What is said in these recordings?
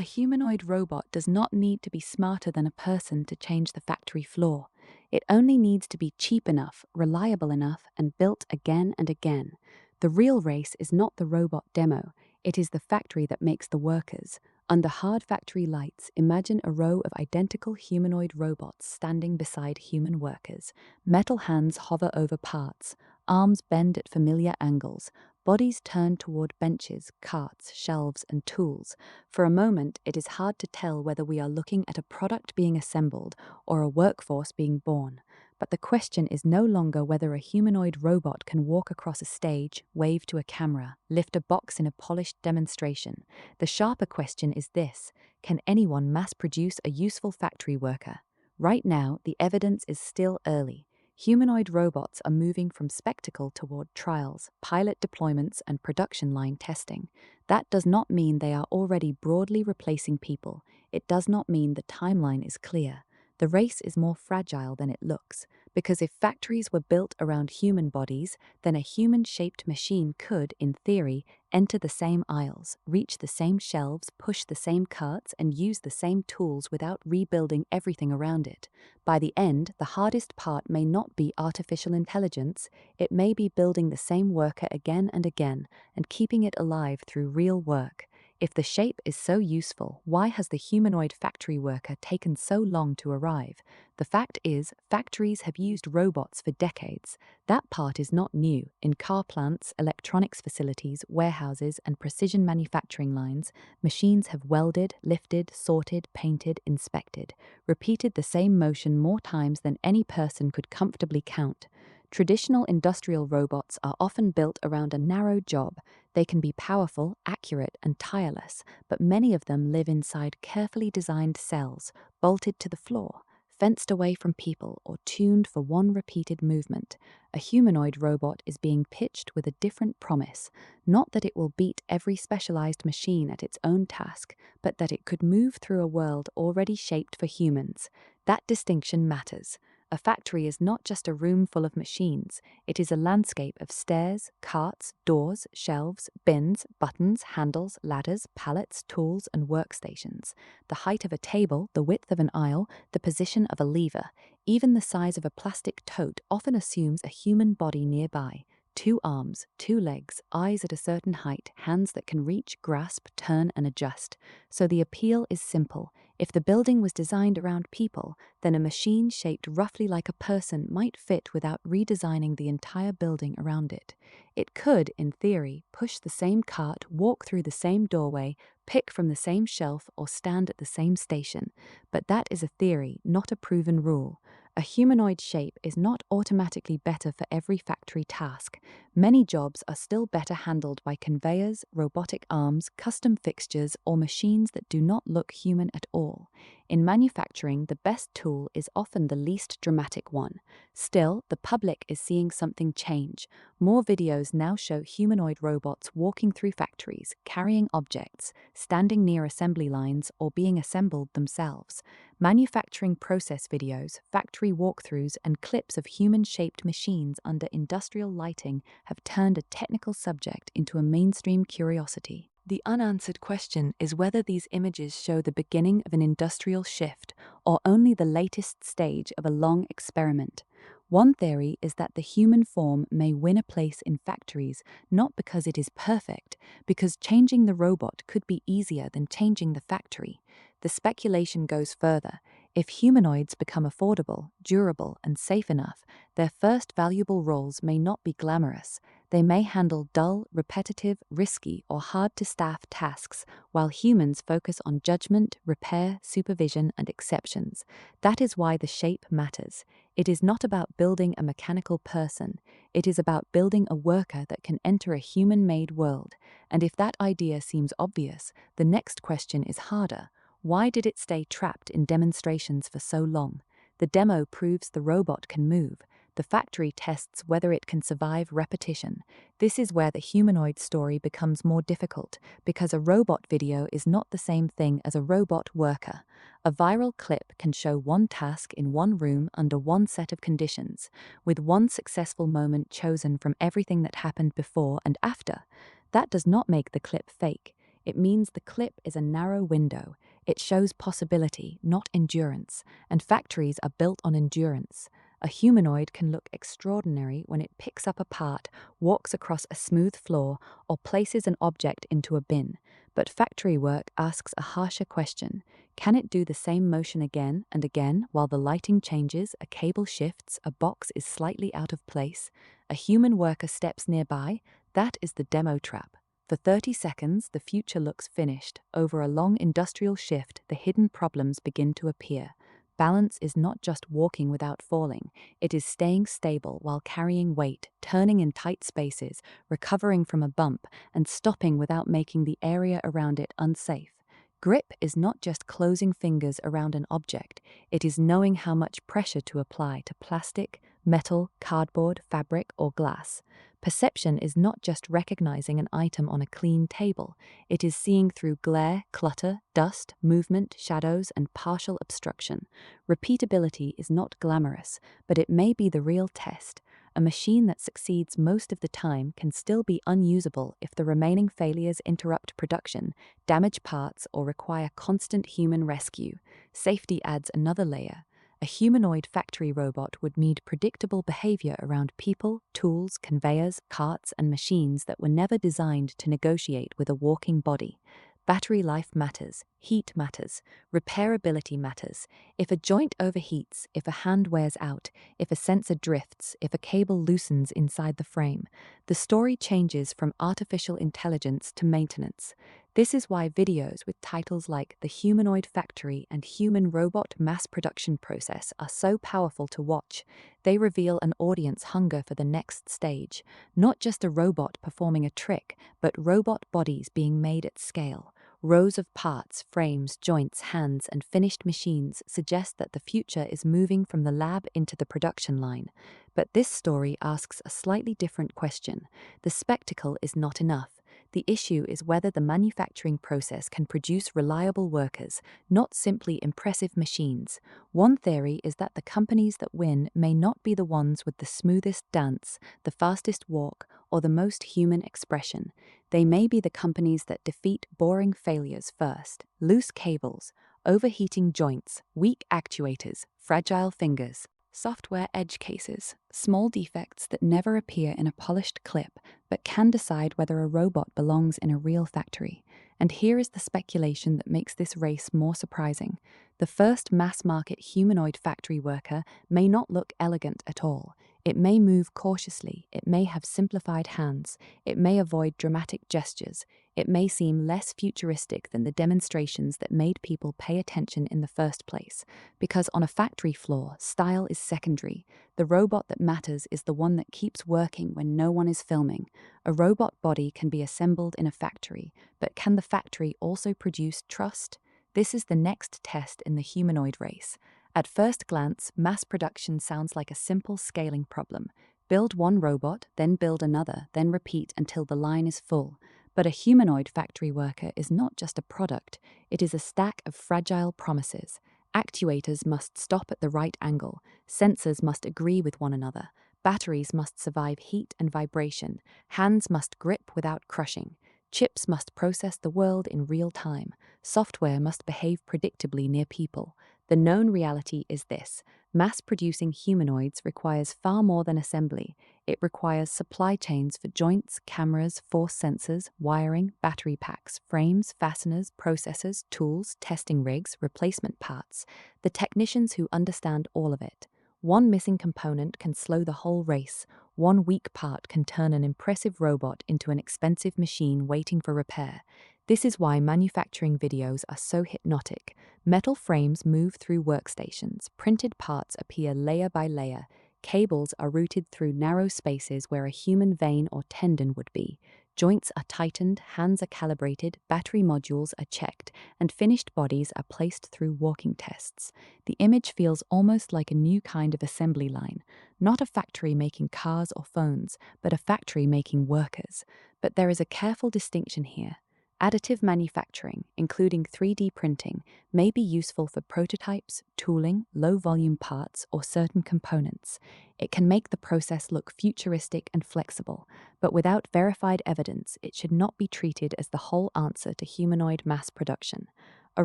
A humanoid robot does not need to be smarter than a person to change the factory floor. It only needs to be cheap enough, reliable enough, and built again and again. The real race is not the robot demo, it is the factory that makes the workers. Under hard factory lights, imagine a row of identical humanoid robots standing beside human workers. Metal hands hover over parts, arms bend at familiar angles, bodies turn toward benches, carts, shelves, and tools. For a moment, it is hard to tell whether we are looking at a product being assembled or a workforce being born. But the question is no longer whether a humanoid robot can walk across a stage, wave to a camera, lift a box in a polished demonstration. The sharper question is this: can anyone mass produce a useful factory worker? Right now, the evidence is still early. Humanoid robots are moving from spectacle toward trials, pilot deployments, and production line testing. That does not mean they are already broadly replacing people. It does not mean the timeline is clear. The race is more fragile than it looks, because if factories were built around human bodies, then a human-shaped machine could, in theory, enter the same aisles, reach the same shelves, push the same carts, and use the same tools without rebuilding everything around it. By the end, the hardest part may not be artificial intelligence, it may be building the same worker again and again, and keeping it alive through real work. If the shape is so useful, why has the humanoid factory worker taken so long to arrive? The fact is, factories have used robots for decades. That part is not new. In car plants, electronics facilities, warehouses, and precision manufacturing lines, machines have welded, lifted, sorted, painted, inspected, repeated the same motion more times than any person could comfortably count. Traditional industrial robots are often built around a narrow job. They can be powerful, accurate, and tireless, but many of them live inside carefully designed cells, bolted to the floor, fenced away from people, or tuned for one repeated movement. A humanoid robot is being pitched with a different promise, not that it will beat every specialized machine at its own task, but that it could move through a world already shaped for humans. That distinction matters. A factory is not just a room full of machines, it is a landscape of stairs, carts, doors, shelves, bins, buttons, handles, ladders, pallets, tools, and workstations. The height of a table, the width of an aisle, the position of a lever, even the size of a plastic tote often assumes a human body nearby. 2 arms, 2 legs, eyes at a certain height, hands that can reach, grasp, turn, and adjust. So the appeal is simple. If the building was designed around people, then a machine shaped roughly like a person might fit without redesigning the entire building around it. It could, in theory, push the same cart, walk through the same doorway, pick from the same shelf, or stand at the same station. But that is a theory, not a proven rule. A humanoid shape is not automatically better for every factory task. Many jobs are still better handled by conveyors, robotic arms, custom fixtures, or machines that do not look human at all. In manufacturing, the best tool is often the least dramatic one. Still, the public is seeing something change. More videos now show humanoid robots walking through factories, carrying objects, standing near assembly lines, or being assembled themselves. Manufacturing process videos, factory walkthroughs, and clips of human-shaped machines under industrial lighting have turned a technical subject into a mainstream curiosity. The unanswered question is whether these images show the beginning of an industrial shift or only the latest stage of a long experiment. One theory is that the human form may win a place in factories not because it is perfect, because changing the robot could be easier than changing the factory. The speculation goes further. If humanoids become affordable, durable, and safe enough, their first valuable roles may not be glamorous. They may handle dull, repetitive, risky, or hard-to-staff tasks, while humans focus on judgment, repair, supervision, and exceptions. That is why the shape matters. It is not about building a mechanical person. It is about building a worker that can enter a human-made world. And if that idea seems obvious, the next question is harder. Why did it stay trapped in demonstrations for so long? The demo proves the robot can move. The factory tests whether it can survive repetition. This is where the humanoid story becomes more difficult, because a robot video is not the same thing as a robot worker. A viral clip can show one task in one room under one set of conditions, with one successful moment chosen from everything that happened before and after. That does not make the clip fake. It means the clip is a narrow window. It shows possibility, not endurance, and factories are built on endurance. A humanoid can look extraordinary when it picks up a part, walks across a smooth floor, or places an object into a bin. But factory work asks a harsher question. Can it do the same motion again and again while the lighting changes, a cable shifts, a box is slightly out of place? A human worker steps nearby? That is the demo trap. For 30 seconds, the future looks finished. Over a long industrial shift, the hidden problems begin to appear. Balance is not just walking without falling, it is staying stable while carrying weight, turning in tight spaces, recovering from a bump, and stopping without making the area around it unsafe. Grip is not just closing fingers around an object, it is knowing how much pressure to apply to plastic, metal, cardboard, fabric, or glass. Perception is not just recognizing an item on a clean table, it is seeing through glare, clutter, dust, movement, shadows, and partial obstruction. Repeatability is not glamorous, but it may be the real test. A machine that succeeds most of the time can still be unusable if the remaining failures interrupt production, damage parts, or require constant human rescue. Safety adds another layer. A humanoid factory robot would need predictable behavior around people, tools, conveyors, carts, and machines that were never designed to negotiate with a walking body. Battery life matters, heat matters, repairability matters. If a joint overheats, if a hand wears out, if a sensor drifts, if a cable loosens inside the frame, the story changes from artificial intelligence to maintenance. This is why videos with titles like The Humanoid Factory and Human Robot Mass Production Process are so powerful to watch. They reveal an audience hunger for the next stage, not just a robot performing a trick, but robot bodies being made at scale. Rows of parts, frames, joints, hands, and finished machines suggest that the future is moving from the lab into the production line. But this story asks a slightly different question. The spectacle is not enough. The issue is whether the manufacturing process can produce reliable workers, not simply impressive machines. One theory is that the companies that win may not be the ones with the smoothest dance, the fastest walk, or the most human expression. They may be the companies that defeat boring failures first: loose cables, overheating joints, weak actuators, fragile fingers, software edge cases, small defects that never appear in a polished clip but can decide whether a robot belongs in a real factory. And here is the speculation that makes this race more surprising. The first mass-market humanoid factory worker may not look elegant at all. It may move cautiously, it may have simplified hands, it may avoid dramatic gestures, it may seem less futuristic than the demonstrations that made people pay attention in the first place. Because on a factory floor, style is secondary. The robot that matters is the one that keeps working when no one is filming. A robot body can be assembled in a factory, but can the factory also produce trust? This is the next test in the humanoid race. At first glance, mass production sounds like a simple scaling problem. Build one robot, then build another, then repeat until the line is full. But a humanoid factory worker is not just a product, it is a stack of fragile promises. Actuators must stop at the right angle, sensors must agree with one another, batteries must survive heat and vibration, hands must grip without crushing, chips must process the world in real time, software must behave predictably near people. The known reality is this: mass-producing humanoids requires far more than assembly. It requires supply chains for joints, cameras, force sensors, wiring, battery packs, frames, fasteners, processors, tools, testing rigs, replacement parts. The technicians who understand all of it. One missing component can slow the whole race. One weak part can turn an impressive robot into an expensive machine waiting for repair. This is why manufacturing videos are so hypnotic. Metal frames move through workstations, printed parts appear layer by layer, cables are routed through narrow spaces where a human vein or tendon would be. Joints are tightened, hands are calibrated, battery modules are checked, and finished bodies are placed through walking tests. The image feels almost like a new kind of assembly line, not a factory making cars or phones, but a factory making workers. But there is a careful distinction here. Additive manufacturing, including 3D printing, may be useful for prototypes, tooling, low-volume parts, or certain components. It can make the process look futuristic and flexible, but without verified evidence, it should not be treated as the whole answer to humanoid mass production. A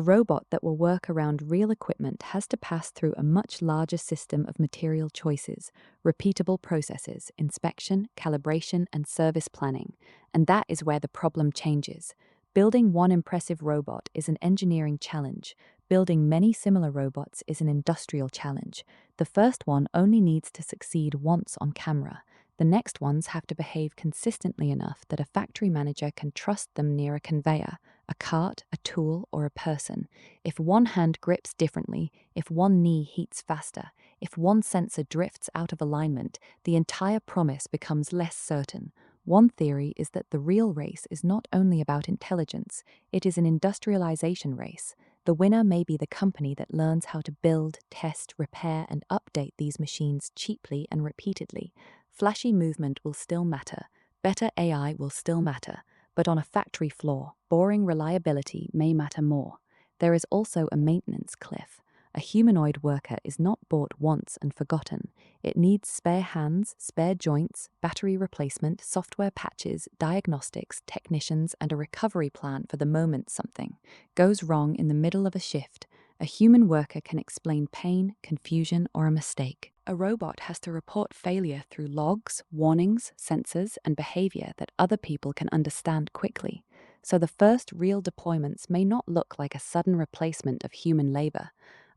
robot that will work around real equipment has to pass through a much larger system of material choices, repeatable processes, inspection, calibration, and service planning. And that is where the problem changes. Building one impressive robot is an engineering challenge. Building many similar robots is an industrial challenge. The first one only needs to succeed once on camera. The next ones have to behave consistently enough that a factory manager can trust them near a conveyor, a cart, a tool, or a person. If one hand grips differently, if one knee heats faster, if one sensor drifts out of alignment, the entire promise becomes less certain. One theory is that the real race is not only about intelligence, it is an industrialization race. The winner may be the company that learns how to build, test, repair, and update these machines cheaply and repeatedly. Flashy movement will still matter, better AI will still matter, but on a factory floor, boring reliability may matter more. There is also a maintenance cliff. A humanoid worker is not bought once and forgotten. It needs spare hands, spare joints, battery replacement, software patches, diagnostics, technicians, and a recovery plan for the moment something goes wrong in the middle of a shift. A human worker can explain pain, confusion, or a mistake. A robot has to report failure through logs, warnings, sensors, and behavior that other people can understand quickly. So the first real deployments may not look like a sudden replacement of human labor.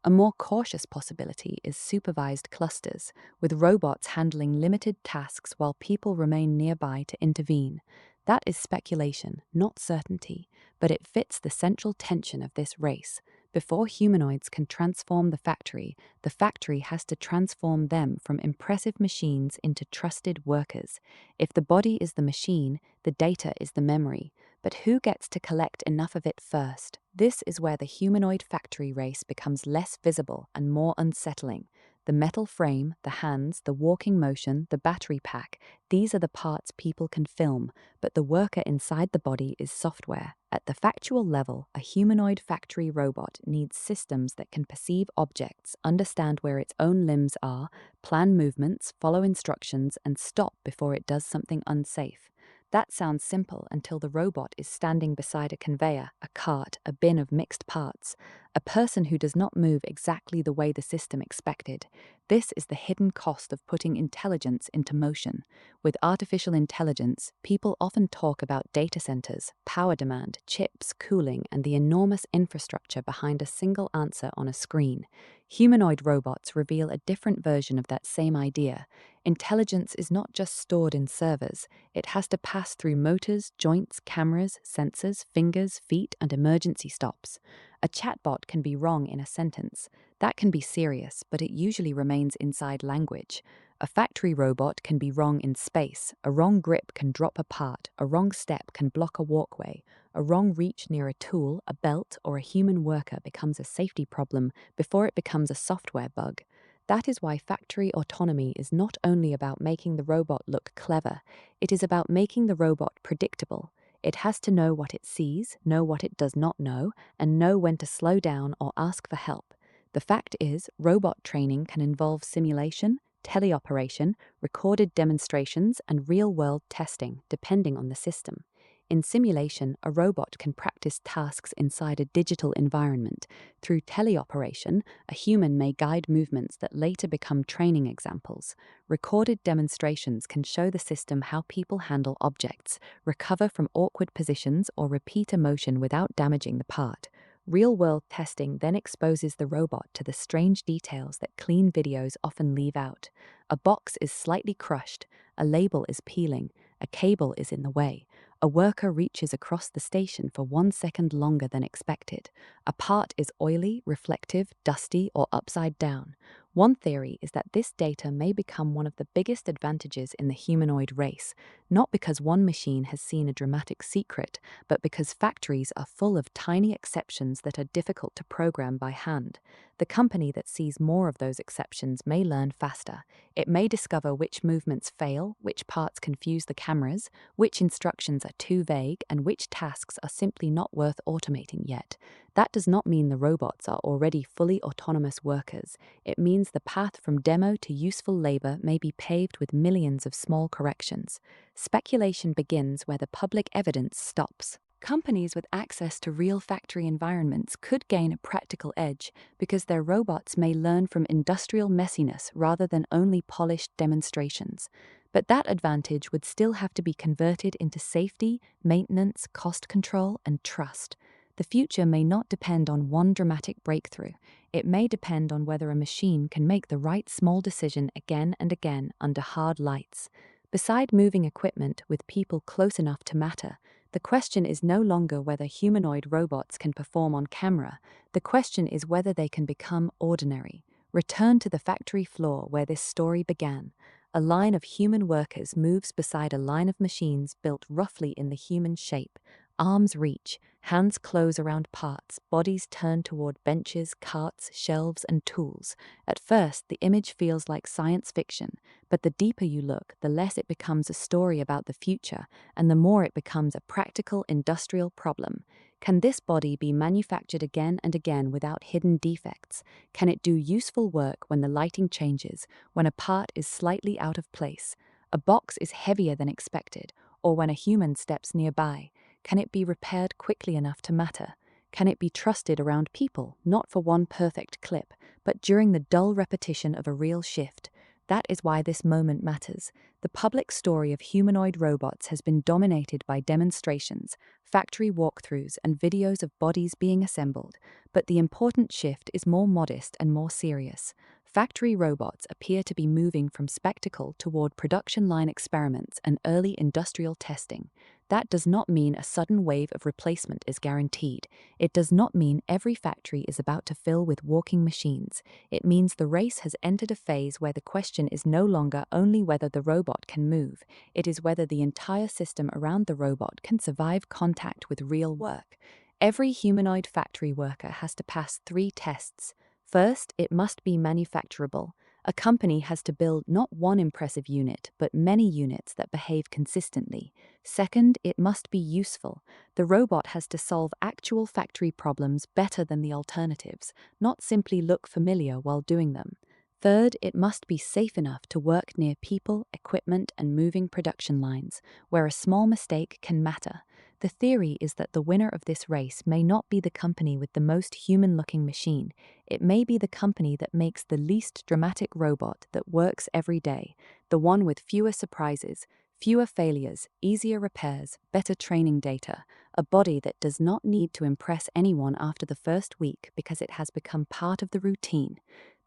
A more cautious possibility is supervised clusters, with robots handling limited tasks while people remain nearby to intervene. That is speculation, not certainty, but it fits the central tension of this race. Before humanoids can transform the factory has to transform them from impressive machines into trusted workers. If the body is the machine, the data is the memory. But who gets to collect enough of it first? This is where the humanoid factory race becomes less visible and more unsettling. The metal frame, the hands, the walking motion, the battery pack, these are the parts people can film, but the worker inside the body is software. At the factual level, a humanoid factory robot needs systems that can perceive objects, understand where its own limbs are, plan movements, follow instructions, and stop before it does something unsafe. That sounds simple until the robot is standing beside a conveyor, a cart, a bin of mixed parts, a person who does not move exactly the way the system expected. This is the hidden cost of putting intelligence into motion. With artificial intelligence, people often talk about data centers, power demand, chips, cooling, and the enormous infrastructure behind a single answer on a screen. Humanoid robots reveal a different version of that same idea. Intelligence is not just stored in servers, it has to pass through motors, joints, cameras, sensors, fingers, feet, and emergency stops. A chatbot can be wrong in a sentence. That can be serious, but it usually remains inside language. A factory robot can be wrong in space. A wrong grip can drop a part. A wrong step can block a walkway. A wrong reach near a tool, a belt, or a human worker becomes a safety problem before it becomes a software bug. That is why factory autonomy is not only about making the robot look clever, it is about making the robot predictable. It has to know what it sees, know what it does not know, and know when to slow down or ask for help. The fact is, robot training can involve simulation, teleoperation, recorded demonstrations, and real-world testing, depending on the system. In simulation, a robot can practice tasks inside a digital environment. Through teleoperation, a human may guide movements that later become training examples. Recorded demonstrations can show the system how people handle objects, recover from awkward positions, or repeat a motion without damaging the part. Real-world testing then exposes the robot to the strange details that clean videos often leave out. A box is slightly crushed, a label is peeling, a cable is in the way. A worker reaches across the station for 1 second longer than expected. A part is oily, reflective, dusty, or upside down. One theory is that this data may become one of the biggest advantages in the humanoid race. not because one machine has seen a dramatic secret, but because factories are full of tiny exceptions that are difficult to program by hand. The company that sees more of those exceptions may learn faster. It may discover which movements fail, which parts confuse the cameras, which instructions are too vague, and which tasks are simply not worth automating yet. That does not mean the robots are already fully autonomous workers. It means the path from demo to useful labor may be paved with millions of small corrections. Speculation begins where the public evidence stops. Companies with access to real factory environments could gain a practical edge because their robots may learn from industrial messiness rather than only polished demonstrations. But that advantage would still have to be converted into safety, maintenance, cost control, and trust. The future may not depend on one dramatic breakthrough. It may depend on whether a machine can make the right small decision again and again under hard lights. Beside moving equipment with people close enough to matter, the question is no longer whether humanoid robots can perform on camera. The question is whether they can become ordinary. Return to the factory floor where this story began. A line of human workers moves beside a line of machines built roughly in the human shape. Arms reach, hands close around parts, bodies turn toward benches, carts, shelves, and tools. At first, the image feels like science fiction, but the deeper you look, the less it becomes a story about the future, and the more it becomes a practical industrial problem. Can this body be manufactured again and again without hidden defects? Can it do useful work when the lighting changes, when a part is slightly out of place, a box is heavier than expected, or when a human steps nearby? Can it be repaired quickly enough to matter? Can it be trusted around people, not for one perfect clip, but during the dull repetition of a real shift? That is why this moment matters. The public story of humanoid robots has been dominated by demonstrations, factory walkthroughs, and videos of bodies being assembled, but the important shift is more modest and more serious. Factory robots appear to be moving from spectacle toward production line experiments and early industrial testing. That does not mean a sudden wave of replacement is guaranteed. It does not mean every factory is about to fill with walking machines. It means the race has entered a phase where the question is no longer only whether the robot can move, it is whether the entire system around the robot can survive contact with real work. Every humanoid factory worker has to pass 3 tests. First, it must be manufacturable. A company has to build not one impressive unit, but many units that behave consistently. Second, it must be useful. The robot has to solve actual factory problems better than the alternatives, not simply look familiar while doing them. Third, it must be safe enough to work near people, equipment, and moving production lines, where a small mistake can matter. The theory is that the winner of this race may not be the company with the most human-looking machine. It may be the company that makes the least dramatic robot that works every day, the one with fewer surprises, fewer failures, easier repairs, better training data, a body that does not need to impress anyone after the first week because it has become part of the routine.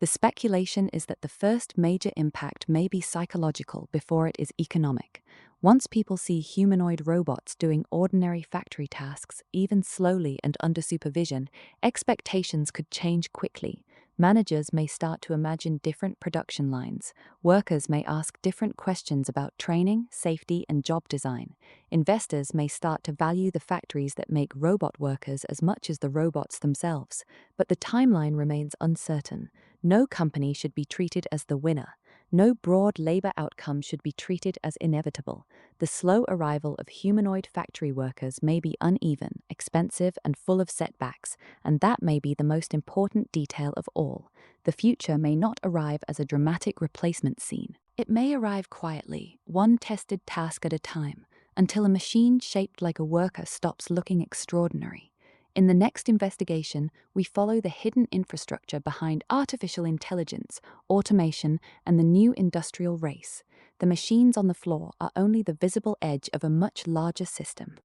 The speculation is that the first major impact may be psychological before it is economic. Once people see humanoid robots doing ordinary factory tasks, even slowly and under supervision, expectations could change quickly. Managers may start to imagine different production lines. Workers may ask different questions about training, safety, and job design. Investors may start to value the factories that make robot workers as much as the robots themselves. But the timeline remains uncertain. No company should be treated as the winner. No broad labor outcome should be treated as inevitable. The slow arrival of humanoid factory workers may be uneven, expensive, and full of setbacks, and that may be the most important detail of all. The future may not arrive as a dramatic replacement scene. It may arrive quietly, one tested task at a time, until a machine shaped like a worker stops looking extraordinary. In the next investigation, we follow the hidden infrastructure behind artificial intelligence, automation, and the new industrial race. The machines on the floor are only the visible edge of a much larger system.